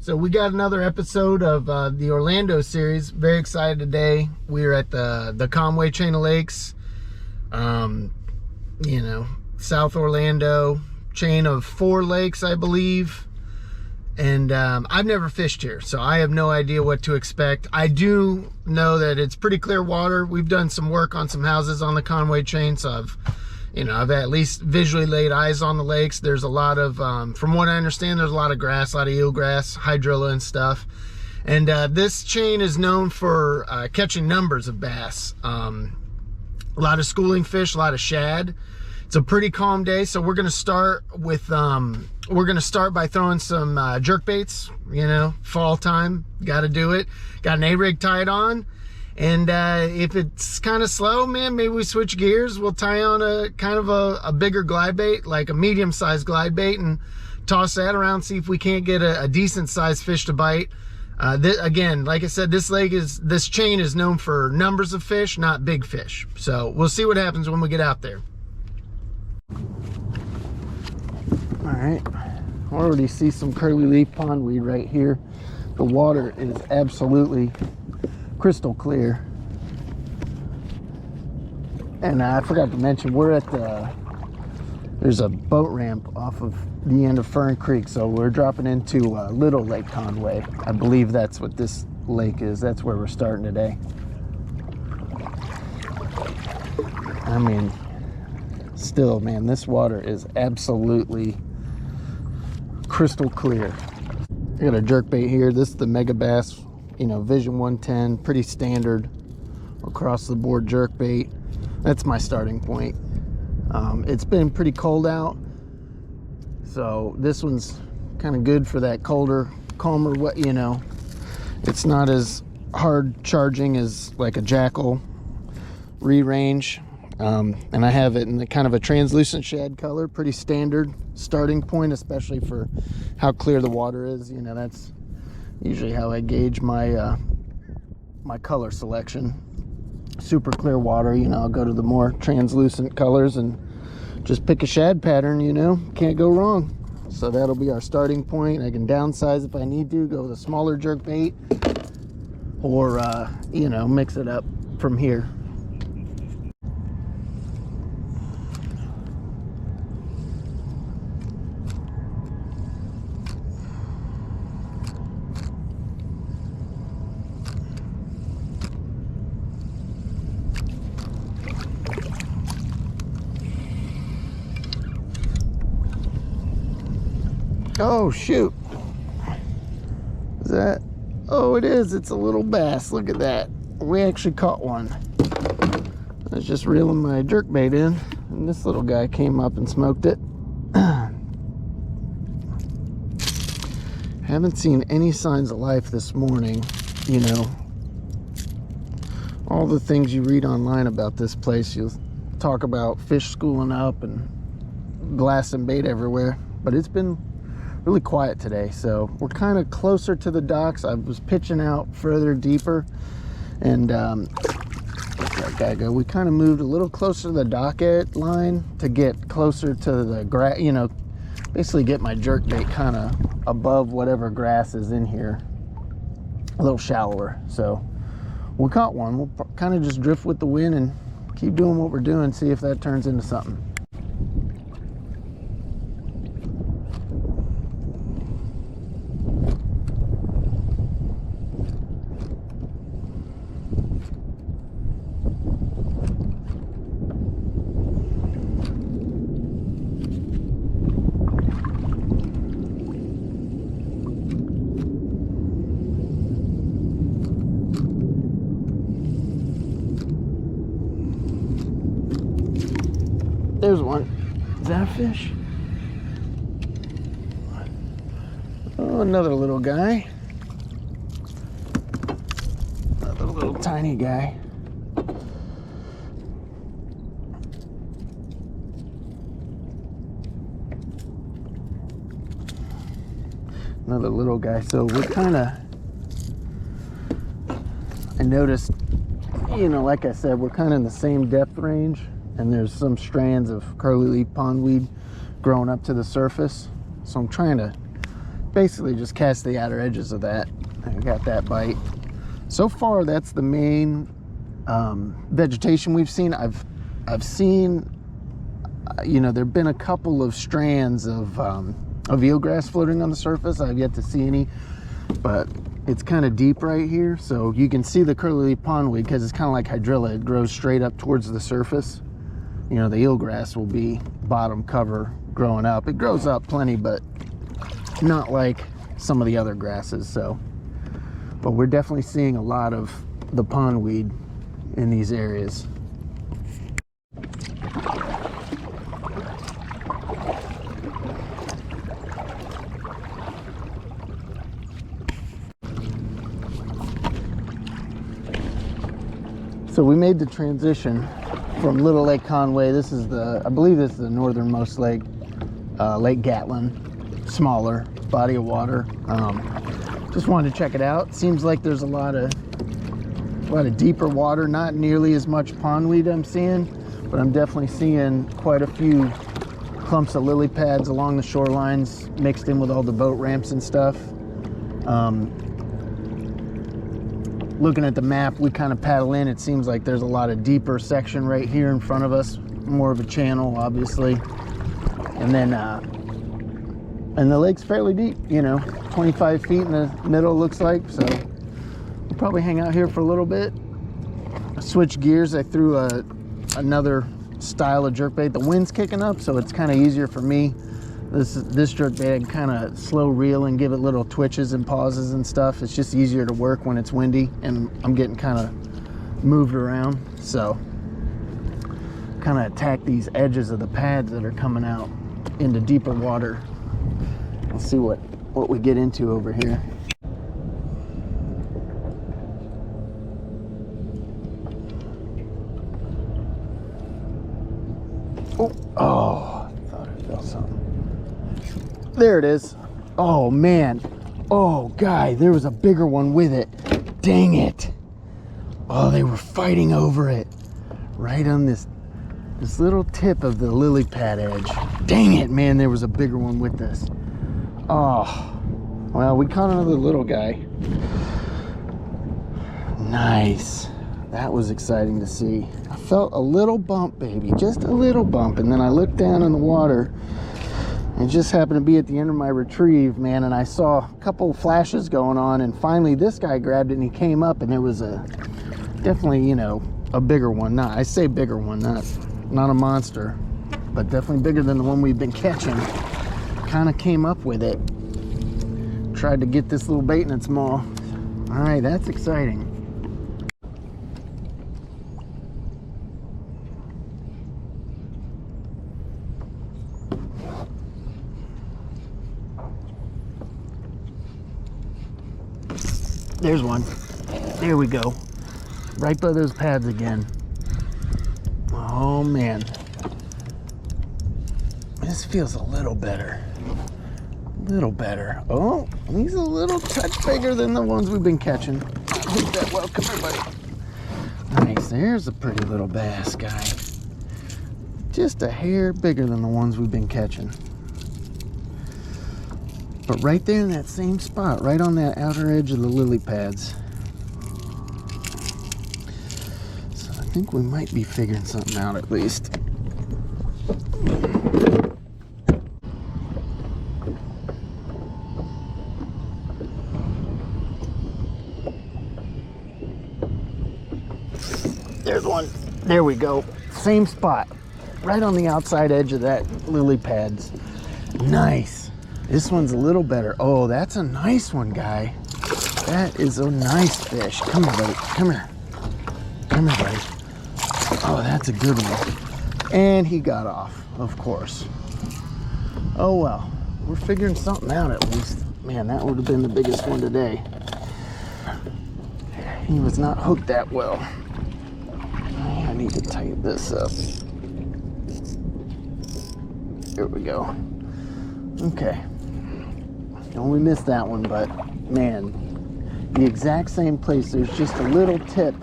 So we got another episode of the Orlando series. Very excited today. We're at the Conway chain of lakes. South Orlando, chain of 4 lakes, I believe. And I've never fished here, so I have no idea what to expect. I do know that it's pretty clear water. We've done some work on some houses on the Conway chain, so I've at least visually laid eyes on the lakes. There's a lot of, from what I understand, there's a lot of grass, a lot of eelgrass, hydrilla and stuff. And this chain is known for catching numbers of bass. A lot of schooling fish, a lot of shad. It's a pretty calm day, so we're gonna start with, by throwing some jerk baits. Fall time, gotta do it. Got an A-rig tied on. And if it's kind of slow, man, maybe we switch gears. We'll tie on a kind of a bigger glide bait, like a medium-sized glide bait, and toss that around, see if we can't get a decent-sized fish to bite. Again, like I said, this chain is known for numbers of fish, not big fish. So we'll see what happens when we get out there. All right, I already see some curly leaf pondweed right here. The water is absolutely crystal clear. And I forgot to mention, we're at there's a boat ramp off of the end of Fern Creek, so we're dropping into Little Lake Conway. I believe that's what this lake is. That's where we're starting today. I mean, still, man, this water is absolutely crystal clear. I got a jerkbait here. This is the Mega Bass, Vision 110, pretty standard across the board jerkbait. That's my starting point. It's been pretty cold out, so this one's kind of good for that colder, calmer, it's not as hard charging as like a Jackal re-range. And I have it in kind of a translucent shad color, pretty standard starting point, especially for how clear the water is. That's usually how I gauge my my color selection. Super clear water, I'll go to the more translucent colors and just pick a shad pattern, can't go wrong. So that'll be our starting point. I can downsize if I need to, go with a smaller jerk bait, or mix it up from here. Oh shoot, is that? Oh, it is. It's a little bass. Look at that. We actually caught one. I was just reeling my jerkbait in, and this little guy came up and smoked it. Haven't seen any signs of life this morning. All the things you read online about this place, you'll talk about fish schooling up and glass and bait everywhere, but it's been really quiet today. So we're kind of closer to the docks. I was pitching out further deeper, and that guy go. We kind of moved a little closer to the dock line to get closer to the grass, basically get my jerk bait kind of above whatever grass is in here, a little shallower. So we caught one. We'll kind of just drift with the wind and keep doing what we're doing, see if that turns into something. There's one. Is that a fish? Oh, another little guy. Another little tiny guy. Another little guy. So we're kind of, I noticed, like I said, we're kind of in the same depth range. And there's some strands of curly leaf pondweed growing up to the surface. So I'm trying to basically just cast the outer edges of that. I got that bite. So far, that's the main vegetation we've seen. I've seen, there've been a couple of strands of eelgrass floating on the surface. I've yet to see any, but it's kind of deep right here, so you can see the curly pondweed because it's kind of like hydrilla. It grows straight up towards the surface. The eelgrass will be bottom cover growing up. It grows up plenty, but not like some of the other grasses. But we're definitely seeing a lot of the pondweed in these areas. So we made the transition from Little Lake Conway. I believe this is the northernmost lake, Lake Gatlin, smaller body of water. Just wanted to check it out. Seems like there's a lot of deeper water, not nearly as much pondweed I'm seeing, but I'm definitely seeing quite a few clumps of lily pads along the shorelines mixed in with all the boat ramps and stuff. Looking at the map, we kind of paddle in. It seems like there's a lot of deeper section right here in front of us, more of a channel, obviously. And then, and the lake's fairly deep, 25 feet in the middle, looks like. So we'll probably hang out here for a little bit. I switched gears. I threw another style of jerkbait. The wind's kicking up, so it's kind of easier for me. This jerkbait, I can kind of slow reel and give it little twitches and pauses and stuff. It's just easier to work when it's windy and I'm getting kind of moved around. So kind of attack these edges of the pads that are coming out into deeper water. Let's see what we get into over here. Oh, I thought I felt something. There it is. Oh man. Oh guy, there was a bigger one with it. Dang it. Oh, they were fighting over it. Right on this little tip of the lily pad edge. Dang it, man, there was a bigger one with this. Oh, well, we caught another little guy. Nice. That was exciting to see. I felt a little bump, baby, just a little bump. And then I looked down in the water. It just happened to be at the end of my retrieve, man, and I saw a couple flashes going on, and finally this guy grabbed it and he came up, and it was definitely, a bigger one. I say bigger one, not a monster, but definitely bigger than the one we've been catching. Kind of came up with it. Tried to get this little bait in its maw. All right, that's exciting. There's one. There we go. Right by those pads again. Oh man. This feels a little better. A little better. Oh, he's a little touch bigger than the ones we've been catching. Hit that well. Come here, buddy. Nice. There's a pretty little bass, guy. Just a hair bigger than the ones we've been catching. But right there in that same spot, right on that outer edge of the lily pads. So I think we might be figuring something out at least. There's one. There we go. Same spot. Right on the outside edge of that lily pads. Nice. This one's a little better. Oh, that's a nice one, guy. That is a nice fish. Come here, buddy. Come here. Come here, buddy. Oh, that's a good one. And he got off, of course. Oh, well. We're figuring something out at least. Man, that would have been the biggest one today. He was not hooked that well. I need to tighten this up. There we go. Okay. Only missed that one, but man, the exact same place. There's just a little tip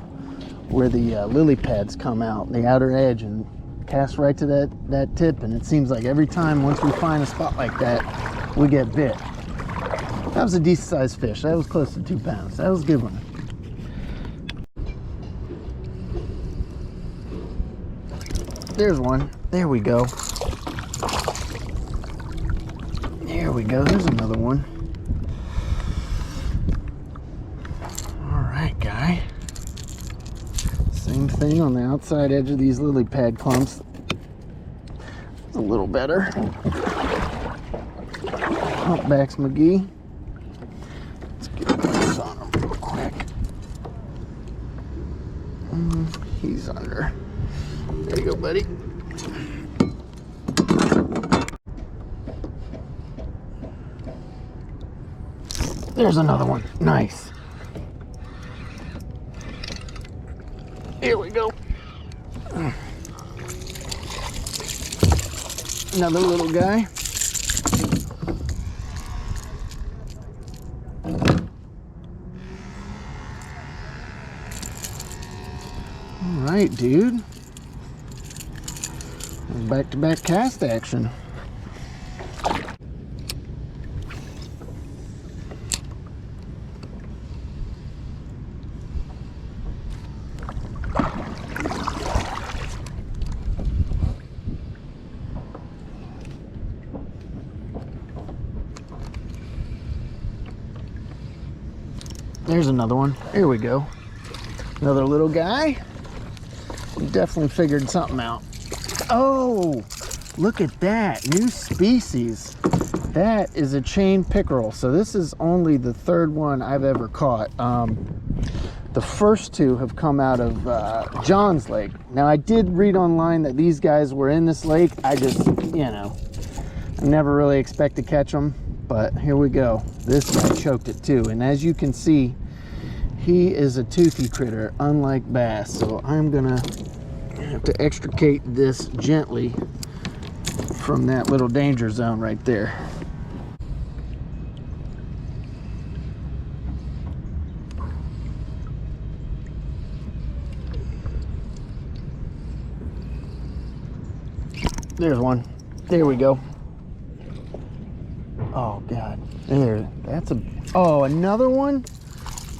where the lily pads come out, the outer edge, and cast right to that tip. And it seems like every time, once we find a spot like that, we get bit. That was a decent sized fish. That was close to 2 pounds. That was a good one. There's one. There we go. There we go. There's another one. All right, guy. Same thing on the outside edge of these lily pad clumps. It's a little better. Humpbacks McGee. Let's get this on him real quick. He's under. There you go, buddy. There's another one. Nice. Here we go. Another little guy. All right, dude. Back-to-back cast action. There's another one. Here we go. Another little guy. We definitely figured something out. Oh, look at that. New species. That is a chain pickerel. So this is only the third one I've ever caught. The first two have come out of John's Lake. Now, I did read online that these guys were in this lake. I just, you know, I never really expect to catch them. But here we go. This guy choked it too. And as you can see, he is a toothy critter, unlike bass. So I'm gonna have to extricate this gently from that little danger zone right there. There's one. There we go. Oh God, there, that's a, oh, another one?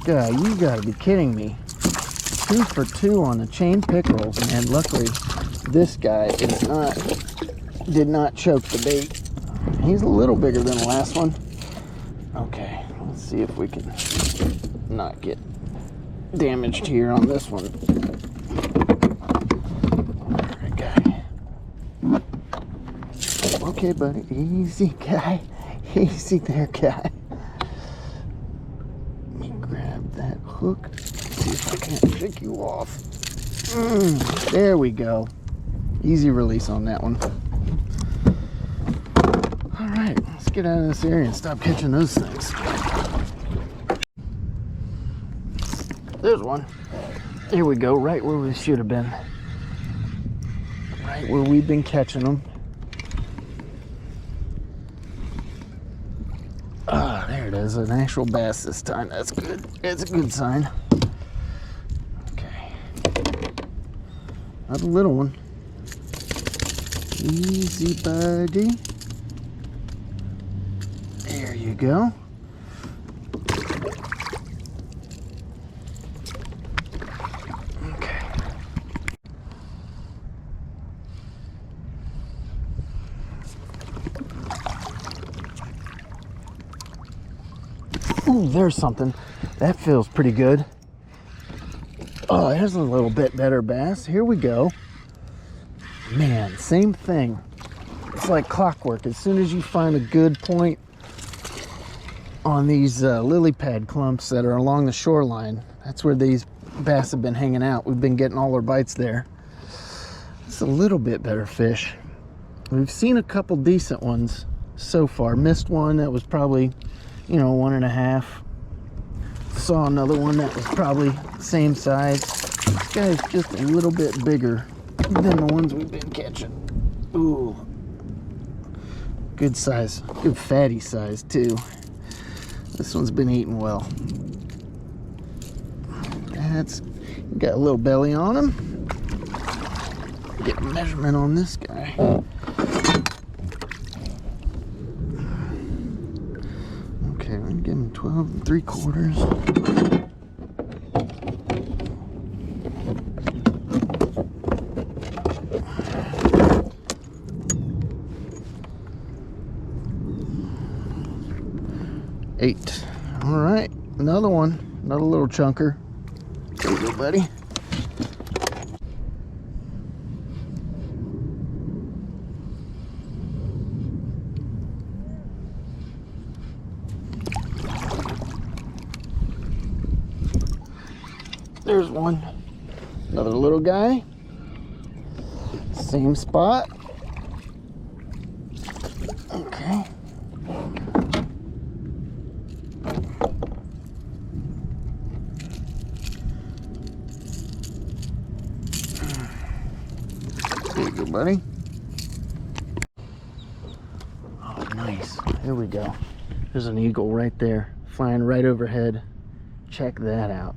God, you gotta be kidding me. 2 for 2 on the chain pickerels, and luckily this guy did not choke the bait. He's a little bigger than the last one. Okay, let's see if we can not get damaged here on this one. All right, guy. Okay, buddy, easy, guy. Easy there, guy. Let me grab that hook. See if I can't shake you off. There we go. Easy release on that one. All right, let's get out of this area and stop catching those things. There's one. There we go, right where we should have been. Right where we've been catching them. Ah, there it is, an actual bass this time. That's good. It's a good sign. Okay. Not a little one. Easy, buddy. There you go. Okay. Ooh, there's something. That feels pretty good. Oh, there's a little bit better bass. Here we go. Man, same thing. It's like clockwork. As soon as you find a good point on these lily pad clumps that are along the shoreline, that's where these bass have been hanging out. We've been getting all our bites there. It's a little bit better fish. We've seen a couple decent ones so far. Missed one that was probably, you know, 1.5. Saw another one that was probably the same size. This guy's just a little bit bigger than the ones we've been catching. Ooh. Good size. Good fatty size too. This one's been eating well. That's got a little belly on him. Get a measurement on this guy. Okay, we're gonna 12 3/4. Eight. All right, another one, another little chunker. There you go, buddy. There's one. Another little guy. Same spot. Okay. There you go, buddy. Oh, nice. Here we go. There's an eagle right there, flying right overhead. Check that out.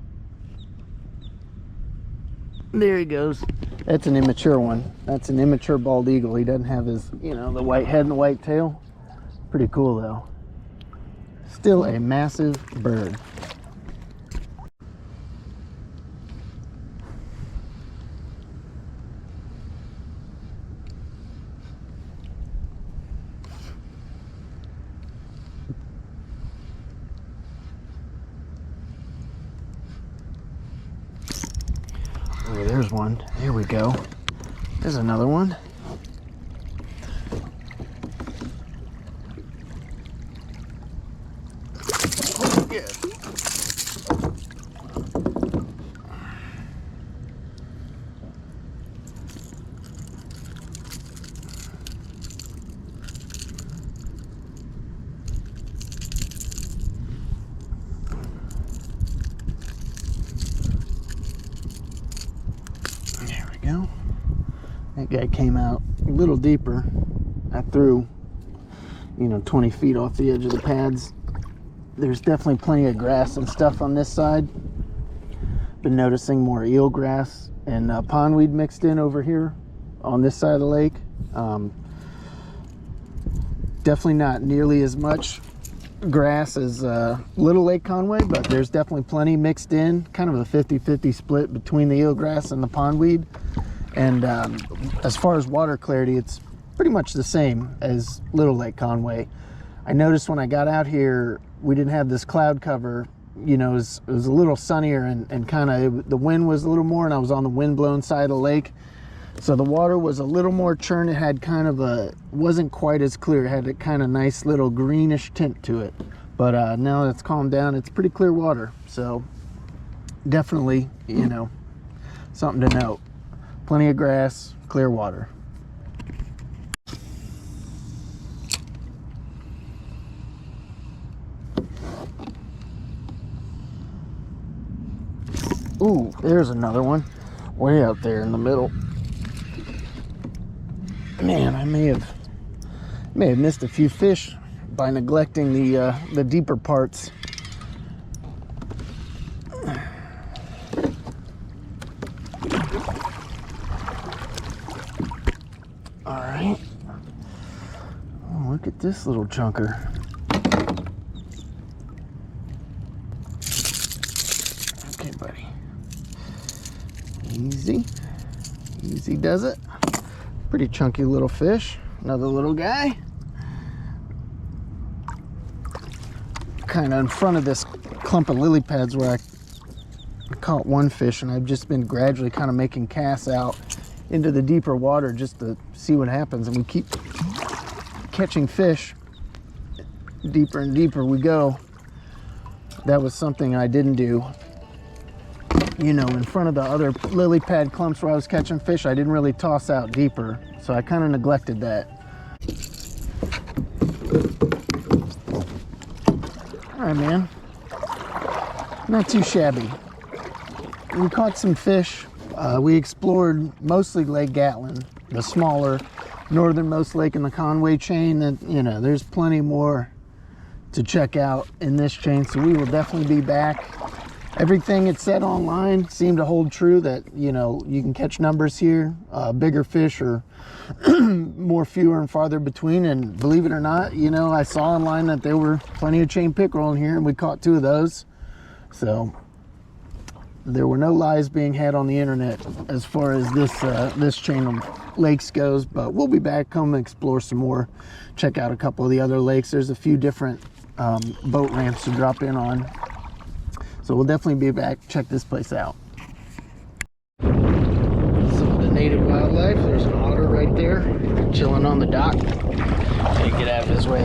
There he goes. That's an immature one. That's an immature bald eagle. He doesn't have his, you know, the white head and the white tail. Pretty cool though. Still a massive bird. Oh, there's one. Here we go. There's another one. Oh, yeah. Go. That guy came out a little deeper. I threw, you know, 20 feet off the edge of the pads. There's definitely plenty of grass and stuff on this side. Been noticing more eelgrass and pondweed mixed in over here on this side of the lake. Definitely not nearly as much grass as Little Lake Conway, but there's definitely plenty mixed in, kind of a 50-50 split between the eelgrass and the pondweed. And as far as water clarity, it's pretty much the same as Little Lake Conway. I noticed when I got out here, we didn't have this cloud cover. You know, it was a little sunnier, and kind of the wind was a little more, and I was on the wind-blown side of the lake. So the water was a little more churn. It had kind of a, wasn't quite as clear. It had a kind of nice little greenish tint to it. But now that it's calmed down, it's pretty clear water. So definitely, you know, something to note. Plenty of grass, clear water. Ooh, there's another one way out there in the middle. Man, I may have missed a few fish by neglecting the deeper parts. All right. Oh, look at this little chunker. Okay, buddy. Easy does it. Pretty chunky little fish. Another little guy. Kind of in front of this clump of lily pads where I caught one fish, and I've just been gradually kind of making casts out into the deeper water just to see what happens. And we keep catching fish. Deeper and deeper we go. That was something I didn't do. You know, in front of the other lily pad clumps where I was catching fish, I didn't really toss out deeper. So I kind of neglected that. All right, man. Not too shabby. We caught some fish. We explored mostly Lake Gatlin, the smaller, northernmost lake in the Conway chain. And, you know, there's plenty more to check out in this chain. So we will definitely be back Everything it said online seemed to hold true, that, you know, you can catch numbers here. Bigger fish or more fewer and farther between. And believe it or not, you know, I saw online that there were plenty of chain pickerel in here, and we caught 2 of those. So there were no lies being had on the internet as far as this chain of lakes goes. But we'll be back, come explore some more, check out a couple of the other lakes. There's a few different boat ramps to drop in on. So we'll definitely be back, check this place out. Some of the native wildlife. There's an otter right there, chilling on the dock. Can't get out of his way.